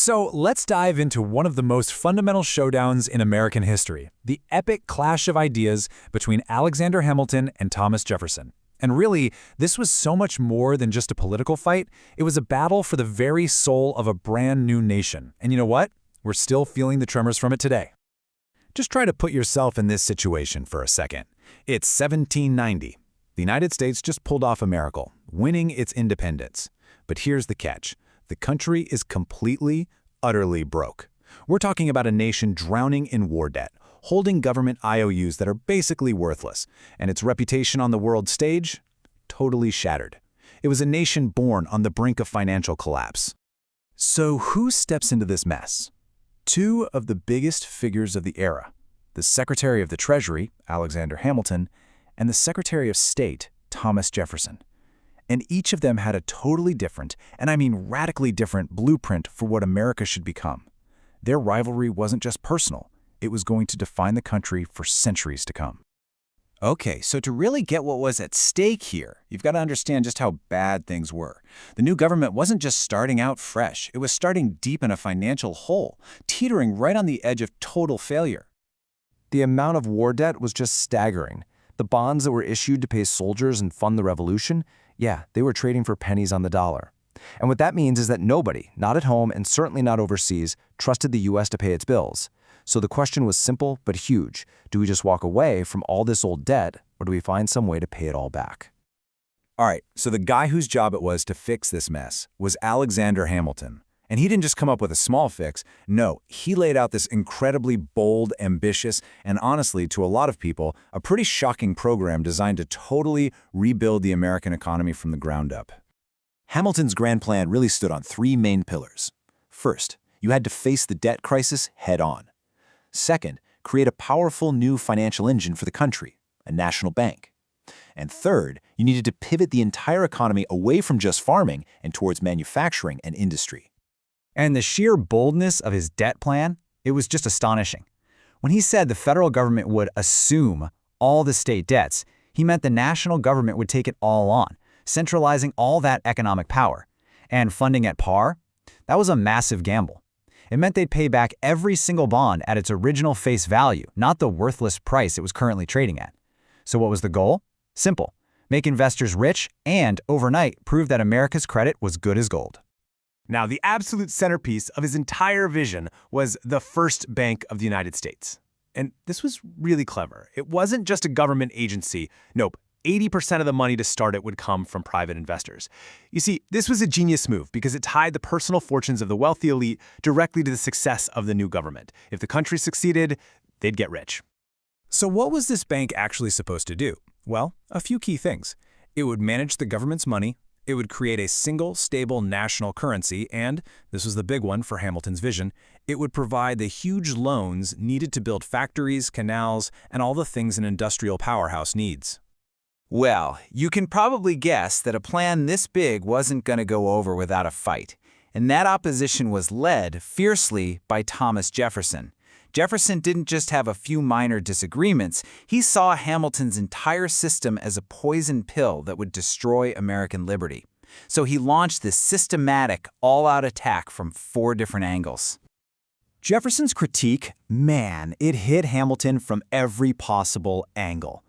So let's dive into one of the most fundamental showdowns in American history, the epic clash of ideas between Alexander Hamilton and Thomas Jefferson. And really, this was so much more than just a political fight. It was a battle for the very soul of a brand new nation. And you know what? We're still feeling the tremors from it today. Just try to put yourself in this situation for a second. It's 1790. The United States just pulled off a miracle, winning its independence. But here's the catch. The country is completely, utterly broke. We're talking about a nation drowning in war debt, holding government IOUs that are basically worthless, and its reputation on the world stage? Totally shattered. It was a nation born on the brink of financial collapse. So who steps into this mess? Two of the biggest figures of the era, the Secretary of the Treasury, Alexander Hamilton, and the Secretary of State, Thomas Jefferson. And each of them had a totally different, and I mean radically different, blueprint for what America should become. Their rivalry wasn't just personal. It was going to define the country for centuries to come. Okay, so to really get what was at stake here, you've got to understand just how bad things were. The new government wasn't just starting out fresh. It was starting deep in a financial hole, teetering right on the edge of total failure. The amount of war debt was just staggering. The bonds that were issued to pay soldiers and fund the revolution, yeah, they were trading for pennies on the dollar. And what that means is that nobody, not at home and certainly not overseas, trusted the U.S. to pay its bills. So the question was simple but huge. Do we just walk away from all this old debt, or do we find some way to pay it all back? All right, so the guy whose job it was to fix this mess was Alexander Hamilton. And he didn't just come up with a small fix. No, he laid out this incredibly bold, ambitious, and honestly, to a lot of people, a pretty shocking program designed to totally rebuild the American economy from the ground up. Hamilton's grand plan really stood on three main pillars. First, you had to face the debt crisis head-on. Second, create a powerful new financial engine for the country, a national bank. And third, you needed to pivot the entire economy away from just farming and towards manufacturing and industry. And the sheer boldness of his debt plan, it was just astonishing. When he said the federal government would assume all the state debts, he meant the national government would take it all on, centralizing all that economic power. And funding at par? That was a massive gamble. It meant they'd pay back every single bond at its original face value, not the worthless price it was currently trading at. So what was the goal? Simple. Make investors rich and, overnight, prove that America's credit was good as gold. Now, the absolute centerpiece of his entire vision was the first bank of the United States. And this was really clever. It wasn't just a government agency. Nope, 80% of the money to start it would come from private investors. You see, this was a genius move because it tied the personal fortunes of the wealthy elite directly to the success of the new government. If the country succeeded, they'd get rich. So what was this bank actually supposed to do? Well, a few key things. It would manage the government's money. It would create a single, stable national currency, and, this was the big one for Hamilton's vision, it would provide the huge loans needed to build factories, canals, and all the things an industrial powerhouse needs. Well, you can probably guess that a plan this big wasn't going to go over without a fight. And that opposition was led fiercely by Thomas Jefferson. Jefferson didn't just have a few minor disagreements. He saw Hamilton's entire system as a poison pill that would destroy American liberty. So he launched this systematic, all-out attack from 4 different angles. Jefferson's critique, man, it hit Hamilton from every possible angle.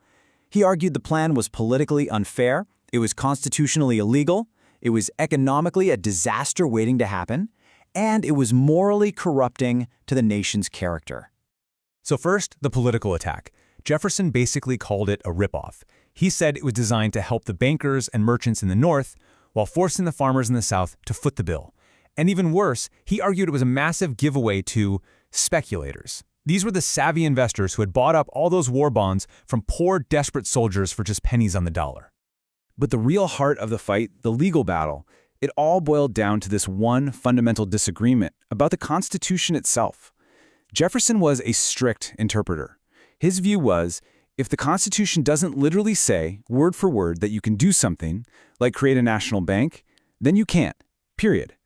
He argued the plan was politically unfair, it was constitutionally illegal, it was economically a disaster waiting to happen, and it was morally corrupting to the nation's character. So first, the political attack. Jefferson basically called it a ripoff. He said it was designed to help the bankers and merchants in the North while forcing the farmers in the South to foot the bill. And even worse, he argued it was a massive giveaway to speculators. These were the savvy investors who had bought up all those war bonds from poor, desperate soldiers for just pennies on the dollar. But the real heart of the fight, the legal battle, it all boiled down to this one fundamental disagreement about the Constitution itself. Jefferson was a strict interpreter. His view was, if the Constitution doesn't literally say, word for word, that you can do something, like create a national bank, then you can't, period.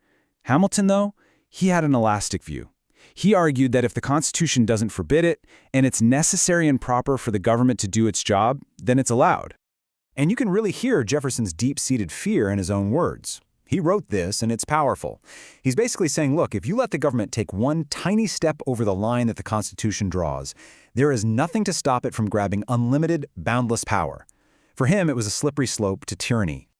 Hamilton, though, he had an elastic view. He argued that if the Constitution doesn't forbid it, and it's necessary and proper for the government to do its job, then it's allowed. And you can really hear Jefferson's deep-seated fear in his own words. He wrote this, and it's powerful. He's basically saying, look, if you let the government take one tiny step over the line that the Constitution draws, there is nothing to stop it from grabbing unlimited, boundless power. For him, it was a slippery slope to tyranny.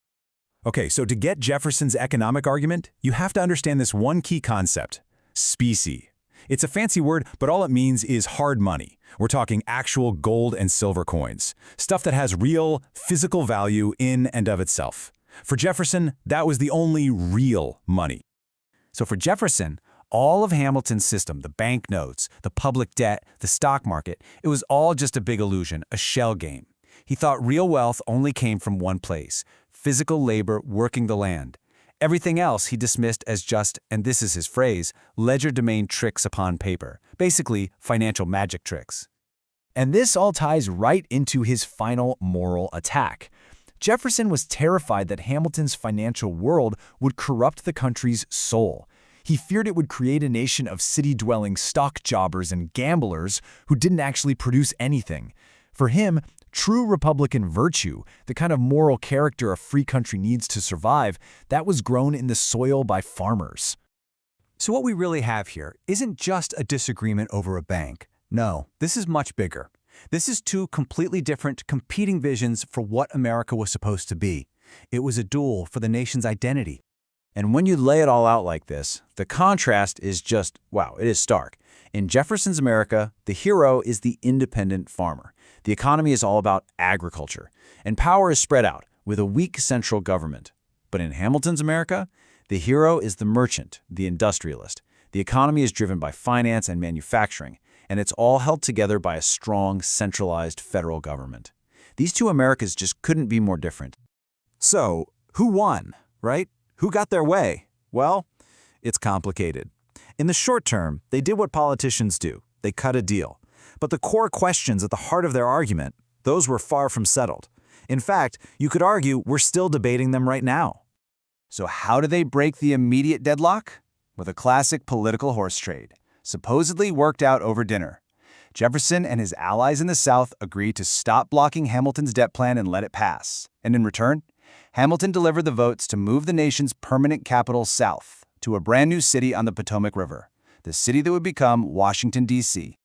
Okay, so to get Jefferson's economic argument, you have to understand this one key concept: specie. It's a fancy word, but all it means is hard money. We're talking actual gold and silver coins, stuff that has real, physical value in and of itself. For Jefferson, that was the only real money. So for Jefferson, all of Hamilton's system, the banknotes, the public debt, the stock market, it was all just a big illusion, a shell game. He thought real wealth only came from one place: physical labor working the land. Everything else he dismissed as just, and this is his phrase, legerdemain tricks upon paper, basically financial magic tricks. And this all ties right into his final moral attack. Jefferson was terrified that Hamilton's financial world would corrupt the country's soul. He feared it would create a nation of city-dwelling stock jobbers and gamblers who didn't actually produce anything. For him, true Republican virtue, the kind of moral character a free country needs to survive, that was grown in the soil by farmers. So what we really have here isn't just a disagreement over a bank. No, this is much bigger. This is two completely different, competing visions for what America was supposed to be. It was a duel for the nation's identity. And when you lay it all out like this, the contrast is just, wow, it is stark. In Jefferson's America, the hero is the independent farmer. The economy is all about agriculture, and power is spread out with a weak central government. But in Hamilton's America, the hero is the merchant, the industrialist. The economy is driven by finance and manufacturing, and it's all held together by a strong, centralized federal government. These two Americas just couldn't be more different. So, who won, right? Who got their way? Well, it's complicated. In the short term, they did what politicians do. They cut a deal. But the core questions at the heart of their argument, those were far from settled. In fact, you could argue we're still debating them right now. So how do they break the immediate deadlock? With a classic political horse trade, supposedly worked out over dinner. Jefferson and his allies in the South agreed to stop blocking Hamilton's debt plan and let it pass. And in return, Hamilton delivered the votes to move the nation's permanent capital south to a brand new city on the Potomac River, the city that would become Washington, D.C.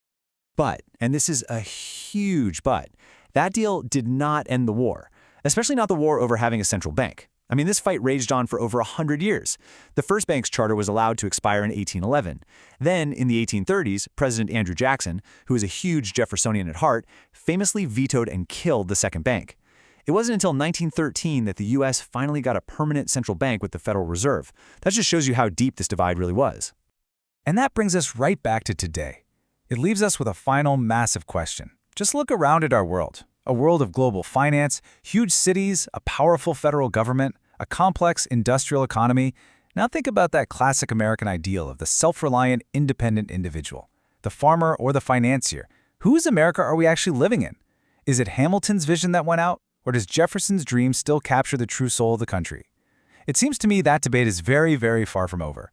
But, and this is a huge but, that deal did not end the war, especially not the war over having a central bank. I mean, this fight raged on for over 100 years. The first bank's charter was allowed to expire in 1811. Then, in the 1830s, President Andrew Jackson, who was a huge Jeffersonian at heart, famously vetoed and killed the second bank. It wasn't until 1913 that the U.S. finally got a permanent central bank with the Federal Reserve. That just shows you how deep this divide really was. And that brings us right back to today. It leaves us with a final massive question. Just look around at our world. A world of global finance, huge cities, a powerful federal government, a complex industrial economy. Now think about that classic American ideal of the self-reliant, independent individual, the farmer or the financier. Whose America are we actually living in? Is it Hamilton's vision that went out, or does Jefferson's dream still capture the true soul of the country? It seems to me that debate is very, very far from over.